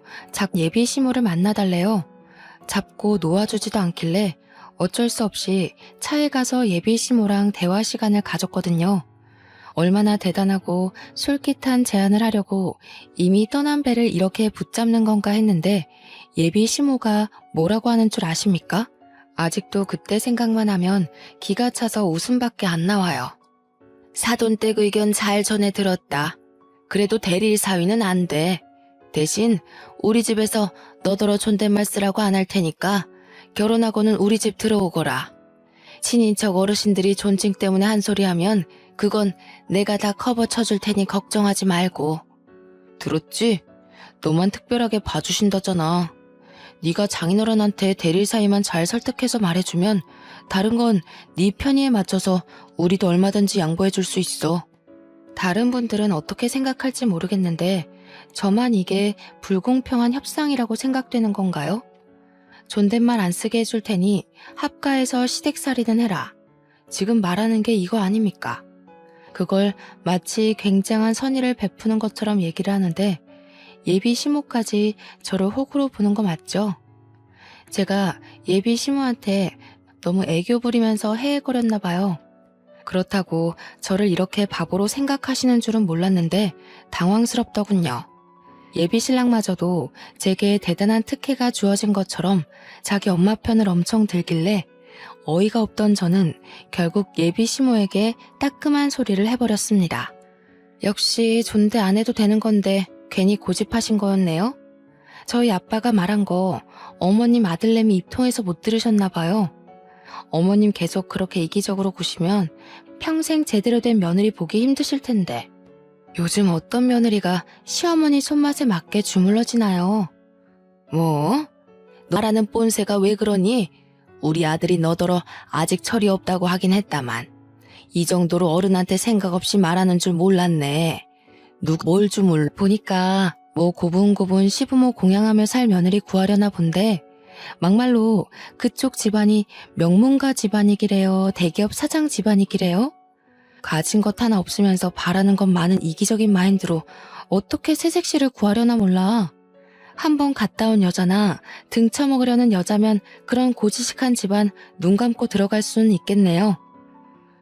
예비 시모를 만나달래요. 잡고 놓아주지도 않길래 어쩔 수 없이 차에 가서 예비 시모랑 대화 시간을 가졌거든요. 얼마나 대단하고 솔깃한 제안을 하려고 이미 떠난 배를 이렇게 붙잡는 건가 했는데 예비 시모가 뭐라고 하는 줄 아십니까? 아직도 그때 생각만 하면 기가 차서 웃음밖에 안 나와요. 사돈댁 의견 잘 전해 들었다. 그래도 대릴 사위는 안 돼. 대신 우리 집에서 너더러 존댓말 쓰라고 안 할 테니까 결혼하고는 우리 집 들어오거라. 친인척 어르신들이 존칭 때문에 한 소리 하면 그건 내가 다 커버 쳐줄 테니 걱정하지 말고. 들었지? 너만 특별하게 봐주신다잖아. 네가 장인어른한테 대릴 사이만 잘 설득해서 말해주면 다른 건 네 편의에 맞춰서 우리도 얼마든지 양보해줄 수 있어. 다른 분들은 어떻게 생각할지 모르겠는데 저만 이게 불공평한 협상이라고 생각되는 건가요? 존댓말 안 쓰게 해줄 테니 합가해서 시댁살이든 해라. 지금 말하는 게 이거 아닙니까? 그걸 마치 굉장한 선의를 베푸는 것처럼 얘기를 하는데 예비 시모까지 저를 호구로 보는 거 맞죠? 제가 예비 시모한테 너무 애교 부리면서 헤헤거렸나 봐요. 그렇다고 저를 이렇게 바보로 생각하시는 줄은 몰랐는데 당황스럽더군요. 예비 신랑마저도 제게 대단한 특혜가 주어진 것처럼 자기 엄마 편을 엄청 들길래 어이가 없던 저는 결국 예비 시모에게 따끔한 소리를 해버렸습니다. 역시 존대 안 해도 되는 건데 괜히 고집하신 거였네요. 저희 아빠가 말한 거 어머님 아들내미 입통해서 못 들으셨나 봐요. 어머님 계속 그렇게 이기적으로 구시면 평생 제대로 된 며느리 보기 힘드실 텐데. 요즘 어떤 며느리가 시어머니 손맛에 맞게 주물러지나요? 뭐? 너라는 꼰세가 왜 그러니? 우리 아들이 너더러 아직 철이 없다고 하긴 했다만 이 정도로 어른한테 생각 없이 말하는 줄 몰랐네. 누구 뭘 주물 보니까 뭐 고분고분 시부모 공양하며 살 며느리 구하려나 본데 막말로 그쪽 집안이 명문가 집안이기래요. 대기업 사장 집안이기래요. 가진 것 하나 없으면서 바라는 것 많은 이기적인 마인드로 어떻게 새색시를 구하려나 몰라. 한번 갔다 온 여자나 등쳐먹으려는 여자면 그런 고지식한 집안 눈 감고 들어갈 수는 있겠네요.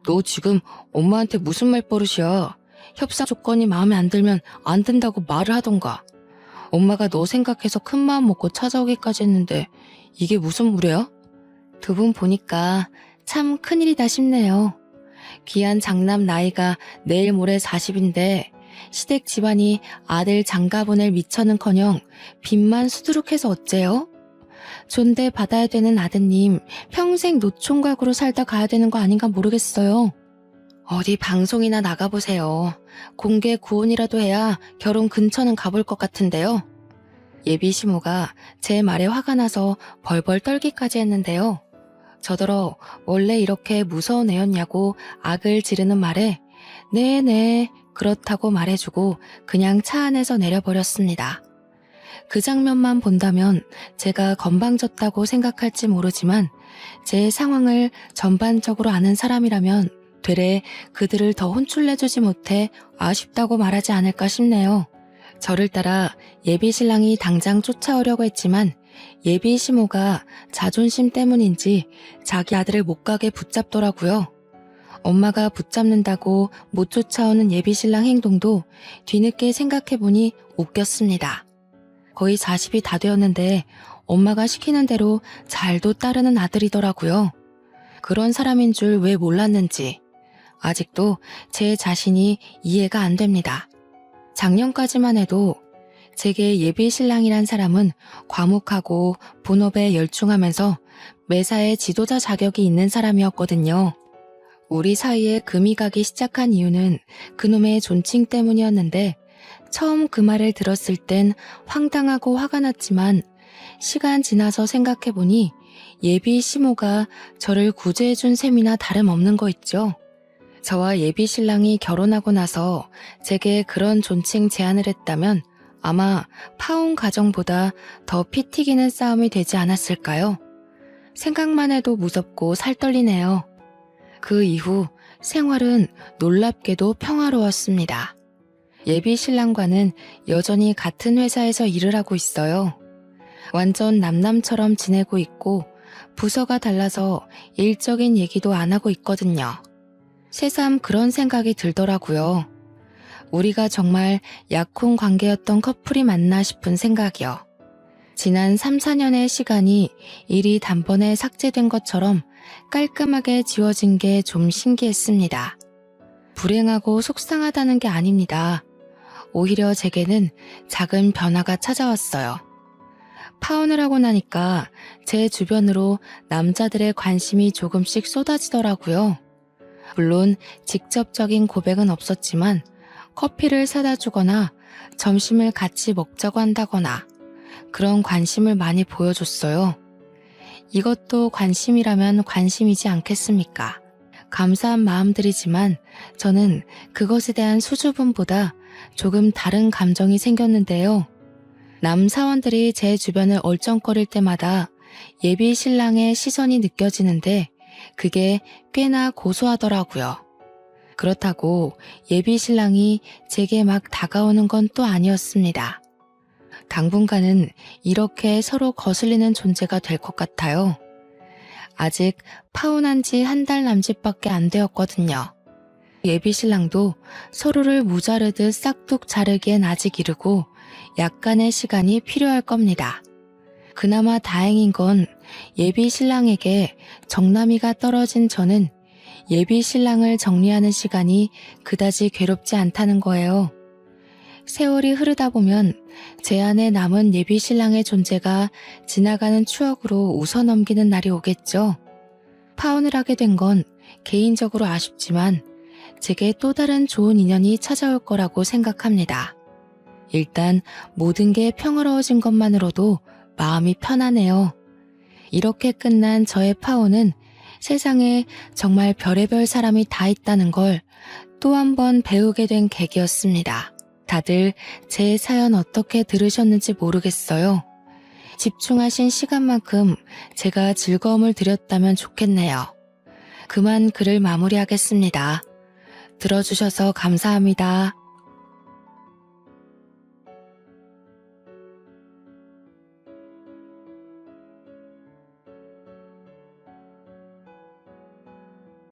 너 지금 엄마한테 무슨 말버릇이야. 협상 조건이 마음에 안 들면 안 된다고 말을 하던가. 엄마가 너 생각해서 큰 마음 먹고 찾아오기까지 했는데 이게 무슨 무례야? 두 분 보니까 참 큰일이다 싶네요. 귀한 장남 나이가 내일 모레 40인데 시댁 집안이 아들 장가 보낼 미처는커녕 빚만 수두룩해서 어째요? 존대 받아야 되는 아드님 평생 노총각으로 살다 가야 되는 거 아닌가 모르겠어요. 어디 방송이나 나가보세요. 공개 구혼이라도 해야 결혼 근처는 가볼 것 같은데요. 예비 시모가 제 말에 화가 나서 벌벌 떨기까지 했는데요. 저더러 원래 이렇게 무서운 애였냐고 악을 지르는 말에 네네 그렇다고 말해주고 그냥 차 안에서 내려버렸습니다. 그 장면만 본다면 제가 건방졌다고 생각할지 모르지만 제 상황을 전반적으로 아는 사람이라면 되레 그들을 더 혼쭐내주지 못해 아쉽다고 말하지 않을까 싶네요. 저를 따라 예비 신랑이 당장 쫓아오려고 했지만 예비 시모가 자존심 때문인지 자기 아들을 못 가게 붙잡더라고요. 엄마가 붙잡는다고 못 쫓아오는 예비 신랑 행동도 뒤늦게 생각해보니 웃겼습니다. 거의 40이 다 되었는데 엄마가 시키는 대로 잘도 따르는 아들이더라고요. 그런 사람인 줄 왜 몰랐는지 아직도 제 자신이 이해가 안 됩니다. 작년까지만 해도 제게 예비 신랑이란 사람은 과묵하고 본업에 열중하면서 매사에 지도자 자격이 있는 사람이었거든요. 우리 사이에 금이 가기 시작한 이유는 그놈의 존칭 때문이었는데 처음 그 말을 들었을 땐 황당하고 화가 났지만 시간 지나서 생각해보니 예비 시모가 저를 구제해준 셈이나 다름없는 거 있죠. 저와 예비 신랑이 결혼하고 나서 제게 그런 존칭 제안을 했다면 아마 파혼 가정보다 더 피 튀기는 싸움이 되지 않았을까요? 생각만 해도 무섭고 살떨리네요. 그 이후 생활은 놀랍게도 평화로웠습니다. 예비 신랑과는 여전히 같은 회사에서 일을 하고 있어요. 완전 남남처럼 지내고 있고 부서가 달라서 일적인 얘기도 안 하고 있거든요. 새삼 그런 생각이 들더라고요. 우리가 정말 약혼 관계였던 커플이 맞나 싶은 생각이요. 지난 3, 4년의 시간이 일이 단번에 삭제된 것처럼 깔끔하게 지워진 게 좀 신기했습니다. 불행하고 속상하다는 게 아닙니다. 오히려 제게는 작은 변화가 찾아왔어요. 파혼을 하고 나니까 제 주변으로 남자들의 관심이 조금씩 쏟아지더라고요. 물론 직접적인 고백은 없었지만 커피를 사다 주거나 점심을 같이 먹자고 한다거나 그런 관심을 많이 보여줬어요. 이것도 관심이라면 관심이지 않겠습니까? 감사한 마음들이지만 저는 그것에 대한 수줍음보다 조금 다른 감정이 생겼는데요. 남 사원들이 제 주변을 얼쩡거릴 때마다 예비 신랑의 시선이 느껴지는데 그게 꽤나 고소하더라고요. 그렇다고 예비 신랑이 제게 막 다가오는 건 또 아니었습니다. 당분간은 이렇게 서로 거슬리는 존재가 될 것 같아요. 아직 파혼한 지 한 달 남짓밖에 안 되었거든요. 예비 신랑도 서로를 무자르듯 싹둑 자르기엔 아직 이르고 약간의 시간이 필요할 겁니다. 그나마 다행인 건 예비 신랑에게 정남이가 떨어진 저는 예비 신랑을 정리하는 시간이 그다지 괴롭지 않다는 거예요. 세월이 흐르다 보면 제 안에 남은 예비 신랑의 존재가 지나가는 추억으로 웃어넘기는 날이 오겠죠. 파혼을 하게 된 건 개인적으로 아쉽지만 제게 또 다른 좋은 인연이 찾아올 거라고 생각합니다. 일단 모든 게 평화로워진 것만으로도 마음이 편하네요. 이렇게 끝난 저의 파혼은 세상에 정말 별의별 사람이 다 있다는 걸 또 한 번 배우게 된 계기였습니다. 다들 제 사연 어떻게 들으셨는지 모르겠어요. 집중하신 시간만큼 제가 즐거움을 드렸다면 좋겠네요. 그만 글을 마무리하겠습니다. 들어주셔서 감사합니다.